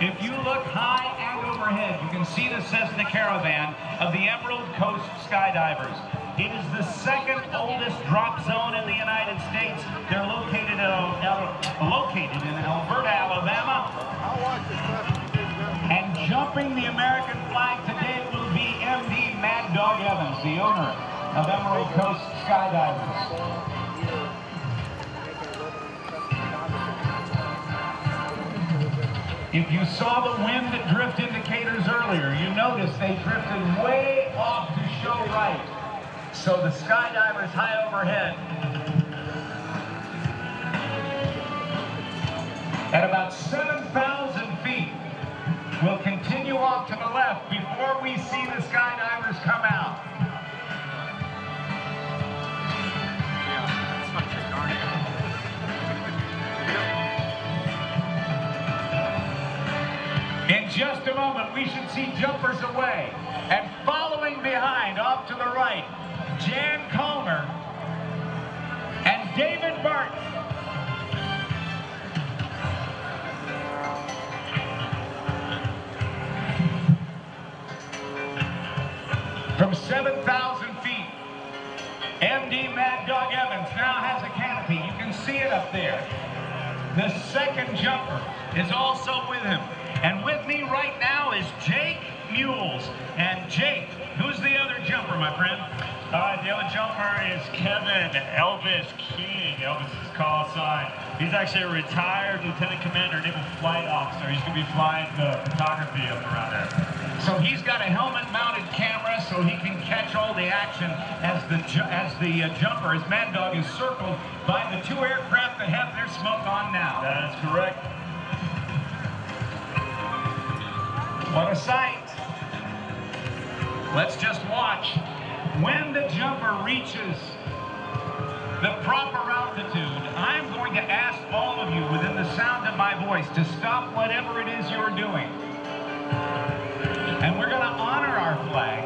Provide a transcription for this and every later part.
If you look high and overhead, you can see the Cessna Caravan of the Emerald Coast Skydivers. It is the second oldest drop zone in the United States. They're located in Alberta, Alabama. And jumping the American flag today will be MD Mad Dog Evans, the owner of Emerald Coast Skydivers. If you saw the wind drift indicators earlier, you noticed they drifted way off to show right. So the skydivers high overhead at about 7,000 feet will continue off to the left before we see the skydivers come out. In just a moment, we should see jumpers away. And following behind, off to the right, Jan Collmer and David Barton. From 7,000 feet, MD Mad Dog Evans now has a canopy. You can see it up there. The second jumper is also with him. And with me right now is Jake Mules. And Jake, who's the other jumper, my friend? The other jumper is Kevin Elvis King. Elvis's call sign. He's actually a retired Lieutenant Commander, Naval Flight Officer. He's going to be flying the photography up around there. So he's got a helmet-mounted camera so he can catch all the action as the jumper, as Mad Dog, is circled by the two aircraft that have their smoke on now. That is correct. What a sight. Let's just watch. When the jumper reaches the proper altitude, I'm going to ask all of you within the sound of my voice to stop whatever it is you're doing. And we're going to honor our flag,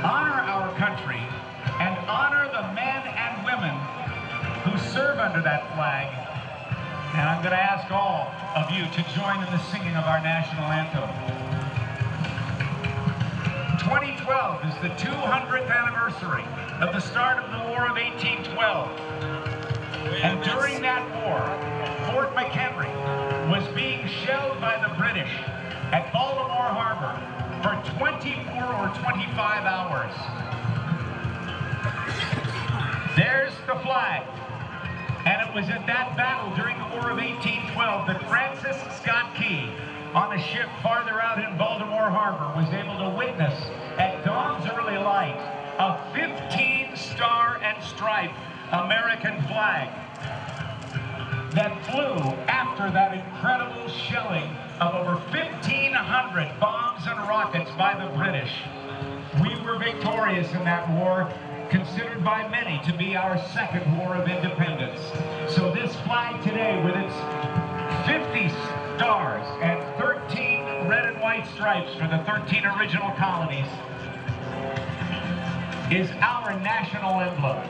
honor our country, and honor the men and women who serve under that flag. And I'm going to ask all of you to join in the singing of our national anthem. 2012 is the 200th anniversary of the start of the War of 1812. And during that war, Fort McHenry was being shelled by the British at Baltimore Harbor for 24 or 25 hours. There's the flag. And it was at that battle during the War of 1812 that Francis Scott Key, on a ship farther out in Baltimore Harbor, was able to witness at dawn's early light a 15-star and stripe American flag that flew after that incredible shelling of over 1,500 bombs and rockets by the British. We were victorious in that war, considered by many to be our second war of independence. So this flag today, with its 50 stars and 13 red and white stripes for the 13 original colonies, is our national emblem.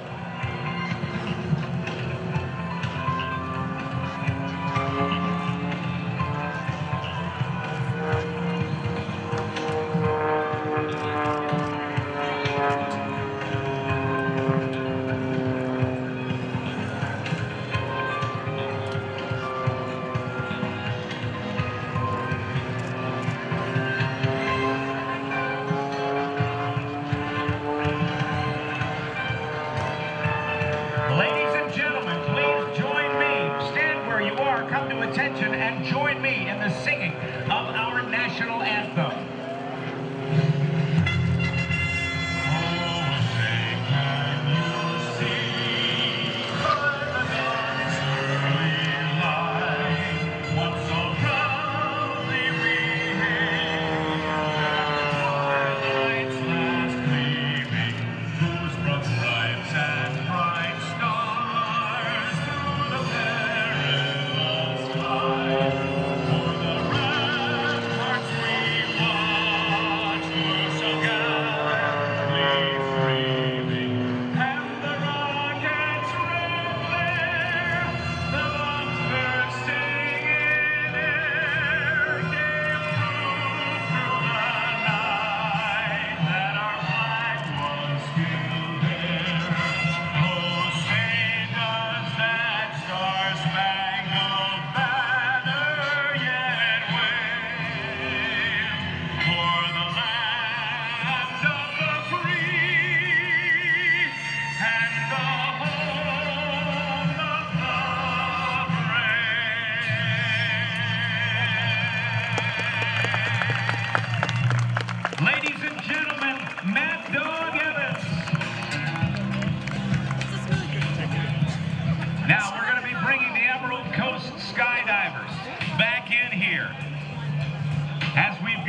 Attention and join me in the singing of our national anthem.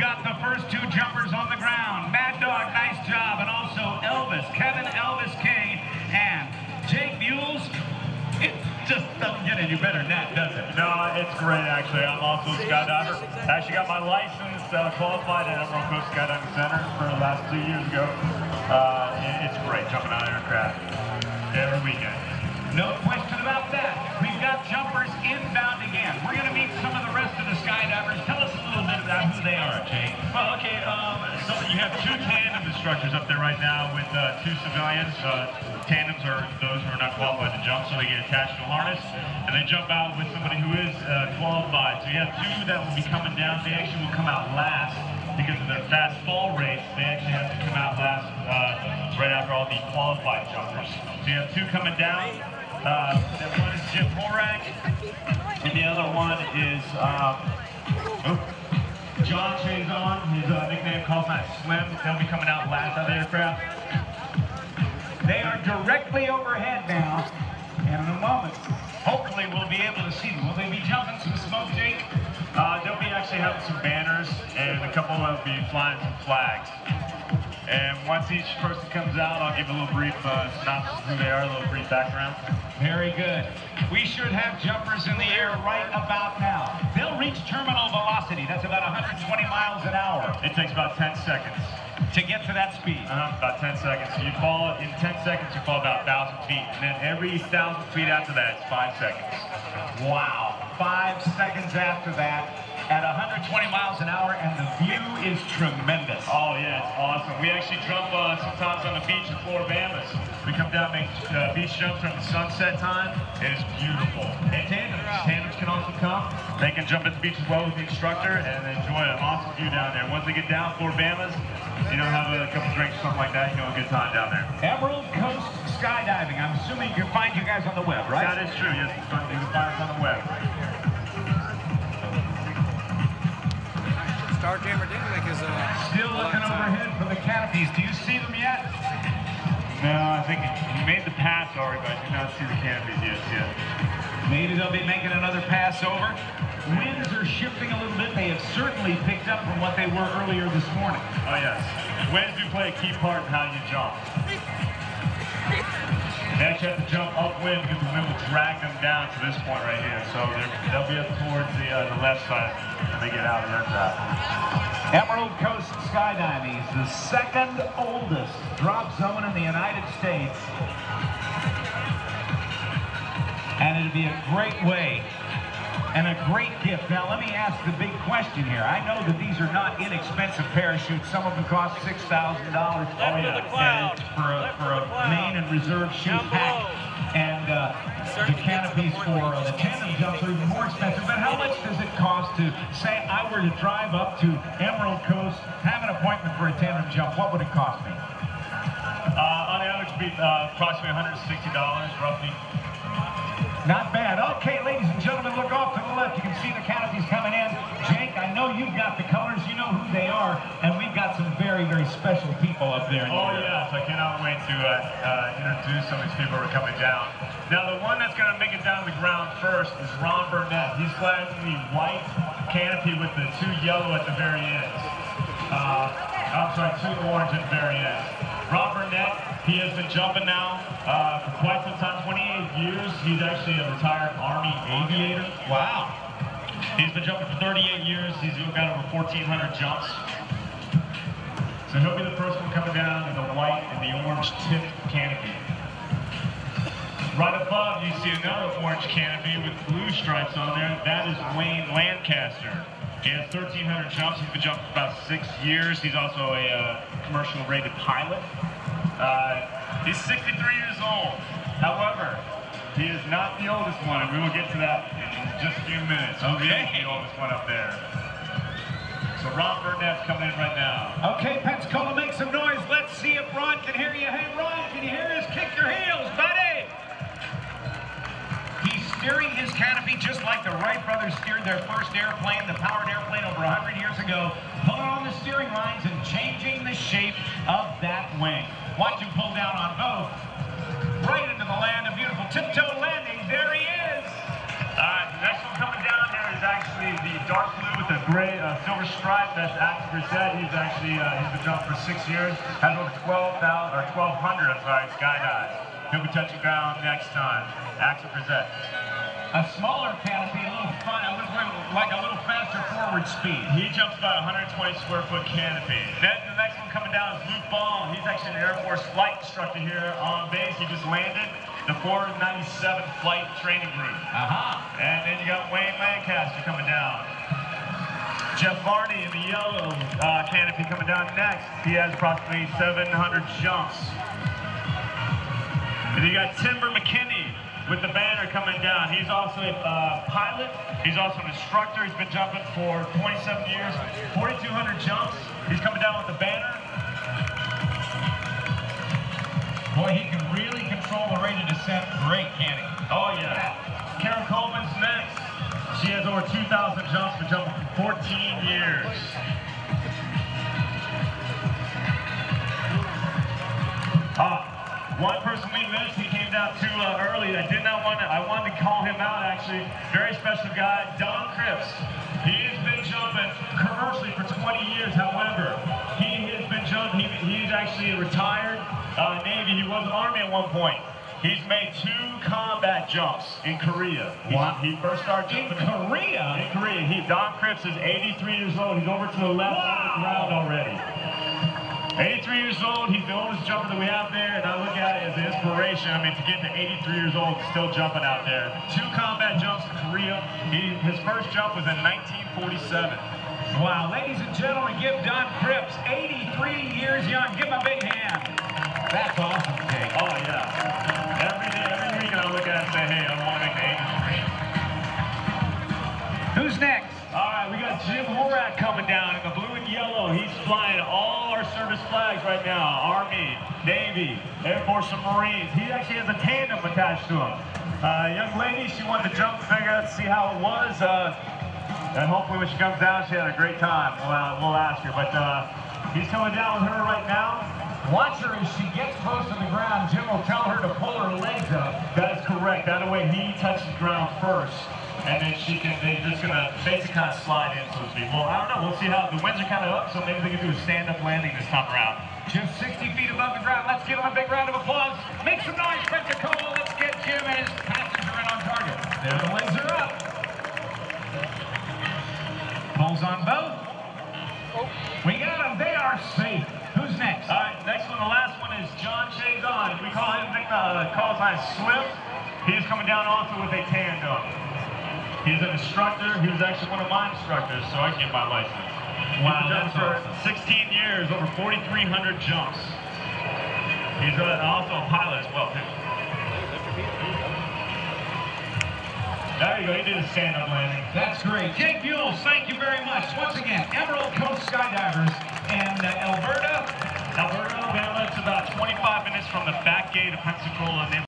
got the first two jumpers on the ground. Mad Dog, nice job. And also Kevin Elvis King, and Jake Mules. It just doesn't get any better than that, does it? No, it's great, actually. I'm also a skydiver. I actually got my license qualified at Emerald Coast Skydiving Center for the last 2 years ago. It's great jumping out of aircraft every weekend. No question about that. We've got jumpers inbound again. We're going to meet some of the rest of the skydivers. Tell us a little bit about who they are, Jake. Well, okay, so you have two tandem instructors up there right now with two civilians. Tandems are those who are not qualified to jump, so they get attached to a harness, and they jump out with somebody who is qualified. So you have two that will be coming down. They actually will come out last because of their fast fall rates. They actually have to come out last right after all the qualified jumpers. So you have two coming down. One is Jim Horak, and the other one is John Chazon. His nickname calls sign Slim. They'll be coming out last out of the aircraft. They are directly overhead now, and in a moment, hopefully we'll be able to see them. Will they be jumping some smoke, Jake? They'll be actually having some banners, and a couple will be flying some flags. And once each person comes out, I'll give a little brief synopsis of who they are, a little brief background. Very good. We should have jumpers in the air right about now. They'll reach terminal velocity. That's about 120 miles an hour. It takes about 10 seconds. To get to that speed. About 10 seconds. So you fall, in 10 seconds, you fall about 1,000 feet. And then every 1,000 feet after that, it's 5 seconds. Wow. 5 seconds after that, at 120 miles an hour, and the view is tremendous. Oh, yeah, it's awesome. We actually jump sometimes on the beach in Florida. We come down and make beach jumps during the sunset time. It is beautiful. And tandems can also come. They can jump at the beach as well with the instructor and enjoy an awesome view down there. Once they get down Florida, you know, have a couple drinks, something like that, you know, a good time down there. Emerald Coast Skydiving. I'm assuming you can find you guys on the web, right? That is true, yes. You can find us on the web. Star Jammer Dinglick is still looking overhead for the canopies. Do you see them yet? No, I think he made the pass already, but I do not see the canopies yet. Maybe they'll be making another pass over. Winds are shifting a little bit. They have certainly picked up from what they were earlier this morning. Oh, yes. Winds do play a key part in how you jump. They actually have to jump upwind because the wind will drag them down to this point right here. So they'll be up towards the left side when they get out of the aircraft. Emerald Coast Skydiving is the second oldest drop zone in the United States. And it'd be a great way and a great gift. Now, let me ask the big question here. I know that these are not inexpensive parachutes. Some of them cost $6,000 for a main and reserve chute pack. And the canopies for the tandem jumps are even more expensive. But how much does it cost to, say, I were to drive up to Emerald Coast, have an appointment for a tandem jump? What would it cost me? On average, it would be approximately $160, roughly. Not bad. Okay, ladies and gentlemen, look off to the left. You can see the canopies coming in. Jake, I know you've got the colors. You know who they are. And we've got some very, very special people up there. Oh, yes. I cannot wait to introduce some of these people who are coming down. Now, the one that's going to make it down to the ground first is Ron Burnett. He's flying the white canopy with the two yellow at the very end. I'm sorry, two orange at the very end. Ron Burnett, he has been jumping now for quite some time, 28 years. He's actually a retired Army aviator. Wow. He's been jumping for 38 years. He's got over 1,400 jumps. So he'll be the first one coming down in the white and the orange tipped canopy. Right above, you see another orange canopy with blue stripes on there. That is Wayne Lancaster. He has 1,300 jumps. He's been jumping for about 6 years. He's also a commercial rated pilot. He's 63 years old. However, he is not the oldest one, and we will get to that in just a few minutes. Okay. He's the oldest one up there. So Ron Burnett's coming in right now. Okay, Pensacola, make some noise. Let's see if Ron can hear you. Hey, Ron, can you hear us? Kick your heels, buddy. He's steering his canopy just like the Wright brothers steered their first airplane, the powered airplane over 100 years ago, pulling on the steering lines and changing the shape of that wing. Watch him pull down on both. Right into the land, a beautiful tiptoe landing. There he is. The next one coming down here is actually the dark blue with the gray silver stripe. That's Axel Brissett. He's actually he's been jumping for 6 years. Has over 12,000 or 1,200. I'm sorry, skydives. He'll be touching ground next time. Axel Brissett. A smaller canopy, a little fun, like a little faster forward speed. He jumps about 120 square foot canopy. Then the next one coming down is Luke Ball. He's actually an Air Force flight instructor here on base. He just landed the 497 flight training group. And then you got Wayne Lancaster coming down. Jeff Varney in the yellow canopy coming down next. He has approximately 700 jumps. And you got Timber McKinney with the banner coming down. He's also a pilot. He's also an instructor. He's been jumping for 27 years, 4,200 jumps. He's coming down with the banner. Boy, he can really control the rate of descent. Great, can he? Oh, yeah. Karen Coleman's next. She has over 2,000 jumps, been jumping for 14 years. One person we missed, he came down too early. I wanted to call him out actually. Very special guy, Don Cripps. He has been jumping commercially for 20 years. However, he has been jumping, he's actually a retired Navy. He was in the Army at one point. He's made 2 combat jumps in Korea. He first started jumping in Korea? In Korea. Don Cripps is 83 years old. He's over to the left on the ground already. 83 years old, he's the oldest jumper that we have there, and I look at it as an inspiration. I mean, to get to 83 years old, still jumping out there. 2 combat jumps in Korea. His first jump was in 1947. Wow, ladies and gentlemen, give Don Cripps, 83 years young. Give him a big hand. That's awesome, Jake. Oh, yeah. Every weekend I look at it and say, hey, I want to make the 83. Who's next? All right, we got Jim Horak coming down in the blue and yellow. He's flying all our service flags right now. Army, Navy, Air Force, and Marines. He actually has a tandem attached to him. Young lady, she wanted to jump to figure out, see how it was. And hopefully when she comes down, she had a great time. We'll ask her. But he's coming down with her right now. Watch her as she gets close to the ground. Jim will tell her to pull her legs up. That is correct. That way he touches ground first. And then they're just going to basically kind of slide in, so to speak. Well, I don't know. We'll see how the winds are kind of up, so maybe they can do a stand-up landing this time around. Just 60 feet above the ground. Let's give him a big round of applause. Make some noise, Pensacola. Let's get Jim and his passenger in on target. There, the legs are up. Pulls on both. We got them. They are safe. Who's next? All right, next one, the last one is John Chazon. We call him, call his name Swift. He's coming down also with a tandem. He's an instructor. He was actually one of my instructors, so I can get my license. Wow, that's for 16 years, over 4,300 jumps. He's also a pilot as well, too. There you go, he did a stand-up landing. That's great. Jake Buell, thank you very much. Once again, Emerald Coast Skydivers in Alberta. Alberta, Alabama, it's about 25 minutes from the back gate of Pensacola.